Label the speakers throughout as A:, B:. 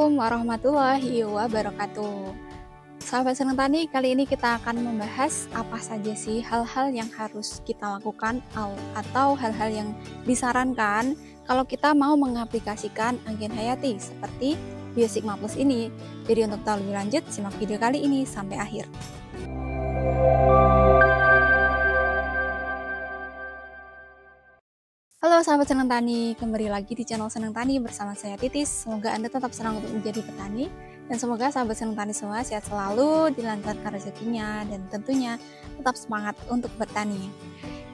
A: Assalamualaikum warahmatullahi wabarakatuh. Sahabat Senang Tani, kali ini kita akan membahas apa saja sih hal-hal yang harus kita lakukan atau hal-hal yang disarankan kalau kita mau mengaplikasikan agen hayati seperti Biosigma Plus ini. Jadi untuk tahu lebih lanjut, simak video kali ini sampai akhir. Halo sahabat Senang Tani, kembali lagi di channel Senang Tani bersama saya Titis. Semoga Anda tetap senang untuk menjadi petani, dan semoga sahabat Senang Tani semua sehat selalu, dilancarkan rezekinya, dan tentunya tetap semangat untuk bertani.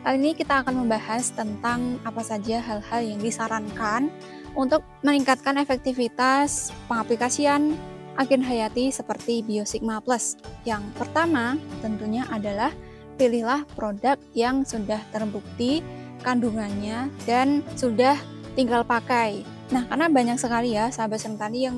A: Kali ini kita akan membahas tentang apa saja hal-hal yang disarankan untuk meningkatkan efektivitas pengaplikasian agen hayati seperti Biosigma Plus. Yang pertama tentunya adalah pilihlah produk yang sudah terbukti kandungannya dan sudah tinggal pakai. Nah, karena banyak sekali ya sahabat Senang Tani yang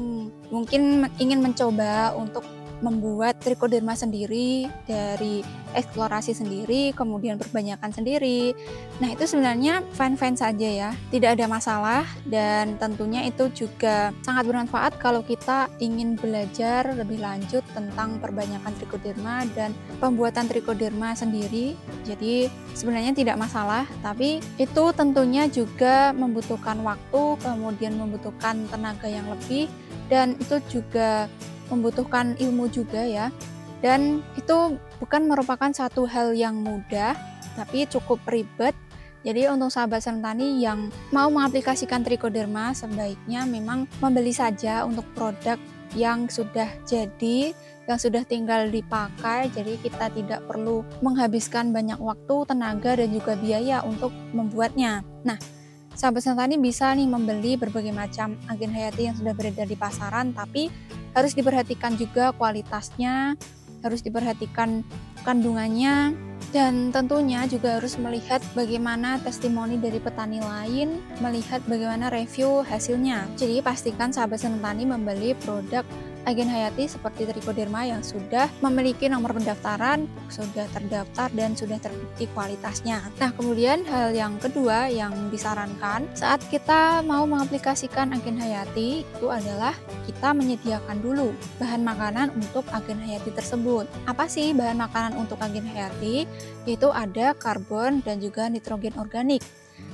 A: mungkin ingin mencoba untuk membuat trichoderma sendiri dari eksplorasi sendiri, kemudian perbanyakan sendiri. Nah, itu sebenarnya fine-fine saja ya, tidak ada masalah, dan tentunya itu juga sangat bermanfaat kalau kita ingin belajar lebih lanjut tentang perbanyakan trichoderma dan pembuatan trichoderma sendiri. Jadi sebenarnya tidak masalah, tapi itu tentunya juga membutuhkan waktu, kemudian membutuhkan tenaga yang lebih, dan itu juga membutuhkan ilmu juga ya, dan itu bukan merupakan satu hal yang mudah tapi cukup ribet. Jadi untuk sahabat Senang Tani yang mau mengaplikasikan trichoderma, sebaiknya memang membeli saja untuk produk yang sudah jadi, yang sudah tinggal dipakai. Jadi kita tidak perlu menghabiskan banyak waktu, tenaga, dan juga biaya untuk membuatnya. Nah, sahabat Senang Tani bisa nih membeli berbagai macam agen hayati yang sudah beredar di pasaran, tapi harus diperhatikan juga kualitasnya, harus diperhatikan kandungannya, dan tentunya juga harus melihat bagaimana testimoni dari petani lain, melihat bagaimana review hasilnya. Jadi pastikan sahabat Senang Tani membeli produk agen hayati seperti trichoderma yang sudah memiliki nomor pendaftaran, sudah terdaftar, dan sudah terbukti kualitasnya. Nah, kemudian hal yang kedua yang disarankan saat kita mau mengaplikasikan agen hayati itu adalah kita menyediakan dulu bahan makanan untuk agen hayati tersebut. Apa sih bahan makanan untuk agen hayati? Yaitu ada karbon dan juga nitrogen organik.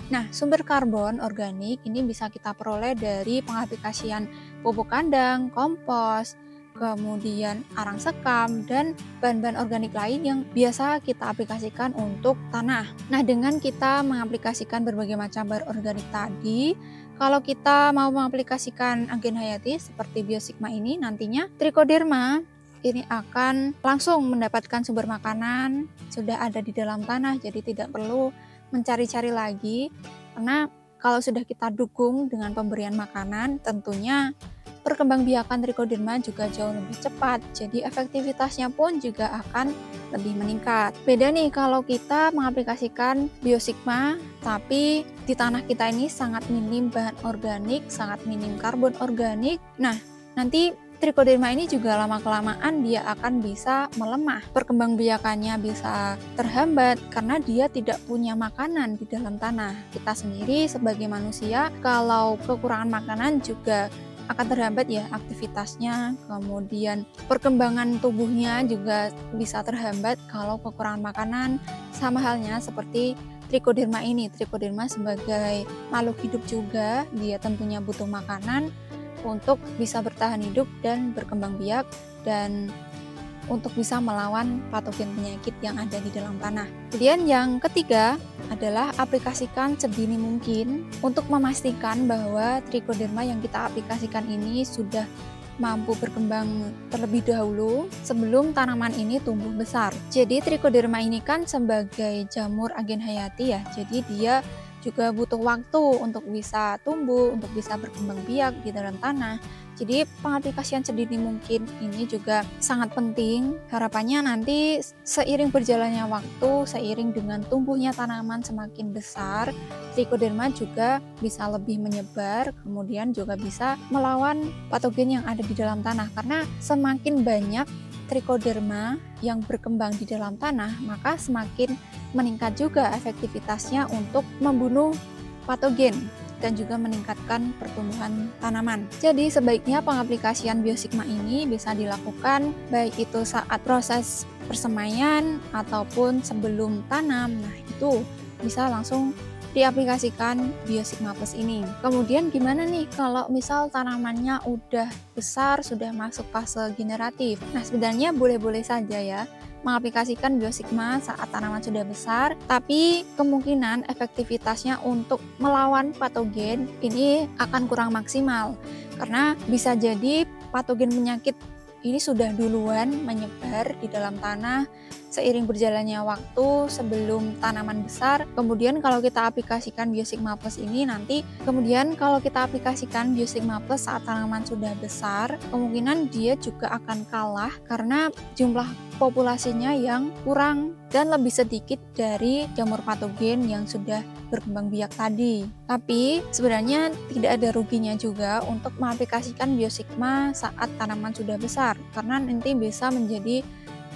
A: Nah, sumber karbon organik ini bisa kita peroleh dari pengaplikasian pupuk kandang, kompos, kemudian arang sekam, dan bahan-bahan organik lain yang biasa kita aplikasikan untuk tanah. Nah, dengan kita mengaplikasikan berbagai macam bahan organik tadi, kalau kita mau mengaplikasikan agen hayati seperti Biosigma ini, nantinya trichoderma ini akan langsung mendapatkan sumber makanan, sudah ada di dalam tanah, jadi tidak perlu mencari-cari lagi, karena kalau sudah kita dukung dengan pemberian makanan, tentunya perkembangbiakan trichoderma juga jauh lebih cepat, jadi efektivitasnya pun juga akan lebih meningkat. Beda nih kalau kita mengaplikasikan Biosigma, tapi di tanah kita ini sangat minim bahan organik, sangat minim karbon organik. Nah, nanti trichoderma ini juga lama-kelamaan dia akan bisa melemah, perkembangbiakannya bisa terhambat karena dia tidak punya makanan di dalam tanah. Kita sendiri sebagai manusia kalau kekurangan makanan juga akan terhambat ya aktivitasnya, kemudian perkembangan tubuhnya juga bisa terhambat kalau kekurangan makanan. Sama halnya seperti trichoderma ini. Trichoderma sebagai makhluk hidup juga, dia tentunya butuh makanan untuk bisa bertahan hidup dan berkembang biak, dan untuk bisa melawan patogen penyakit yang ada di dalam tanah. Kemudian yang ketiga adalah aplikasikan sedini mungkin untuk memastikan bahwa trichoderma yang kita aplikasikan ini sudah mampu berkembang terlebih dahulu sebelum tanaman ini tumbuh besar. Jadi trichoderma ini kan sebagai jamur agen hayati ya, jadi dia juga butuh waktu untuk bisa tumbuh, untuk bisa berkembang biak di dalam tanah. Jadi pengaplikasian sedini mungkin ini juga sangat penting. Harapannya nanti seiring berjalannya waktu, seiring dengan tumbuhnya tanaman semakin besar, trichoderma juga bisa lebih menyebar, kemudian juga bisa melawan patogen yang ada di dalam tanah. Karena semakin banyak trichoderma yang berkembang di dalam tanah, maka semakin meningkat juga efektivitasnya untuk membunuh patogen. dan juga meningkatkan pertumbuhan tanaman. Jadi sebaiknya pengaplikasian biosigma ini bisa dilakukan baik itu saat proses persemaian ataupun sebelum tanam. Nah, itu bisa langsung diaplikasikan biosigma plus ini. Kemudian gimana nih kalau misal tanamannya udah besar, sudah masuk fase generatif? Nah, sebenarnya boleh-boleh saja ya mengaplikasikan biosigma saat tanaman sudah besar, tapi kemungkinan efektivitasnya untuk melawan patogen ini akan kurang maksimal karena bisa jadi patogen penyakit ini sudah duluan menyebar di dalam tanah seiring berjalannya waktu sebelum tanaman besar. Kemudian kalau kita aplikasikan biosigma plus ini nanti, kemudian kalau kita aplikasikan biosigma plus saat tanaman sudah besar, kemungkinan dia juga akan kalah karena jumlah populasinya yang kurang dan lebih sedikit dari jamur patogen yang sudah berkembang biak tadi. Tapi sebenarnya tidak ada ruginya juga untuk mengaplikasikan biosigma saat tanaman sudah besar karena nanti bisa menjadi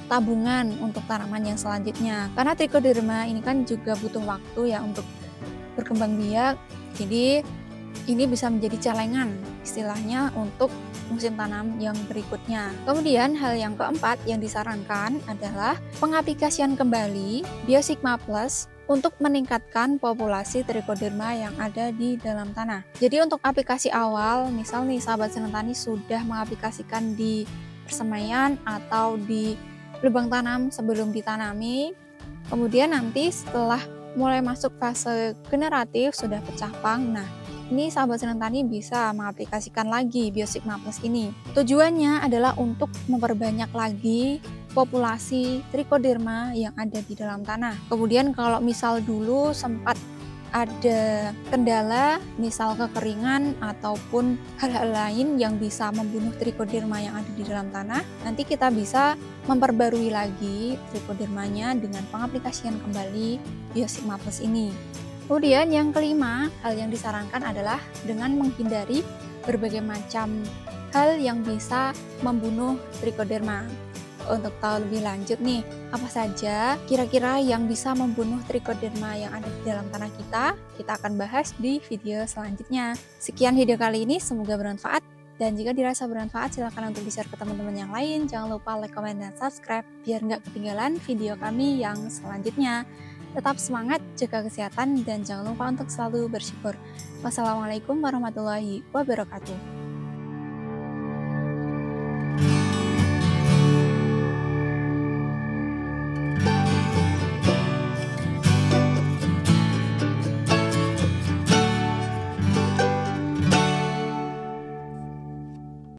A: tabungan untuk tanaman yang selanjutnya. Karena trichoderma ini kan juga butuh waktu ya untuk berkembang biak. Jadi ini bisa menjadi celengan istilahnya untuk musim tanam yang berikutnya. Kemudian hal yang keempat yang disarankan adalah pengaplikasian kembali biosigma plus untuk meningkatkan populasi trichoderma yang ada di dalam tanah. Jadi untuk aplikasi awal, misal nih sahabat senang tani sudah mengaplikasikan di persemaian atau di lubang tanam sebelum ditanami, kemudian nanti setelah mulai masuk fase generatif sudah pecah pang, nah ini sahabat senang tani bisa mengaplikasikan lagi biosigma plus ini. Tujuannya adalah untuk memperbanyak lagi populasi trichoderma yang ada di dalam tanah. Kemudian kalau misal dulu sempat ada kendala, misal kekeringan ataupun hal-hal lain yang bisa membunuh trichoderma yang ada di dalam tanah, nanti kita bisa memperbarui lagi trichodermanya dengan pengaplikasian kembali biosigma plus ini. Kemudian yang kelima, hal yang disarankan adalah dengan menghindari berbagai macam hal yang bisa membunuh trichoderma. Untuk tahu lebih lanjut nih, apa saja kira-kira yang bisa membunuh trichoderma yang ada di dalam tanah kita akan bahas di video selanjutnya. Sekian video kali ini, semoga bermanfaat. Dan jika dirasa bermanfaat, silakan untuk di-share ke teman-teman yang lain. Jangan lupa like, comment, dan subscribe biar nggak ketinggalan video kami yang selanjutnya. Tetap semangat, jaga kesehatan, dan jangan lupa untuk selalu bersyukur. Wassalamualaikum warahmatullahi wabarakatuh.